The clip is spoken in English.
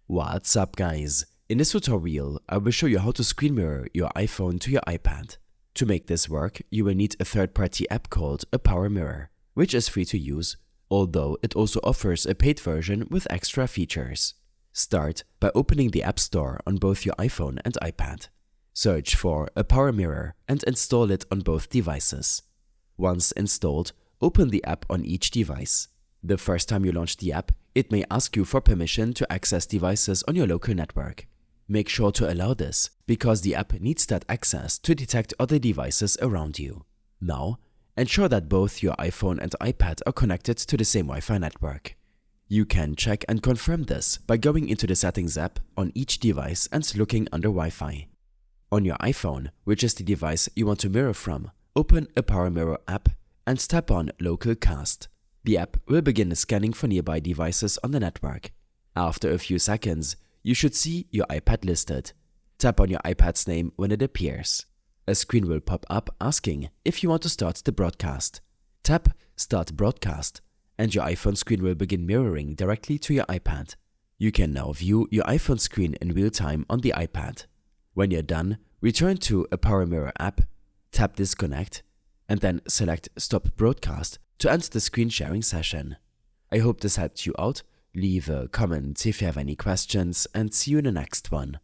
What's up guys? In this tutorial, I will show you how to screen mirror your iPhone to your iPad. To make this work, you will need a third-party app called a Power Mirror, which is free to use, although it also offers a paid version with extra features. Start by opening the App Store on both your iPhone and iPad. Search for a Power Mirror and install it on both devices. Once installed, open the app on each device. The first time you launch the app, it may ask you for permission to access devices on your local network. Make sure to allow this, because the app needs that access to detect other devices around you. Now, ensure that both your iPhone and iPad are connected to the same Wi-Fi network. You can check and confirm this by going into the Settings app on each device and looking under Wi-Fi. On your iPhone, which is the device you want to mirror from, open a Power Mirror app and tap on Local Cast. The app will begin scanning for nearby devices on the network. After a few seconds, you should see your iPad listed. Tap on your iPad's name when it appears. A screen will pop up asking if you want to start the broadcast. Tap Start Broadcast, and your iPhone screen will begin mirroring directly to your iPad. You can now view your iPhone screen in real time on the iPad. When you're done, return to a Power Mirror app, tap Disconnect, and then select Stop Broadcast to end the screen sharing session. I hope this helped you out. Leave a comment if you have any questions, and see you in the next one.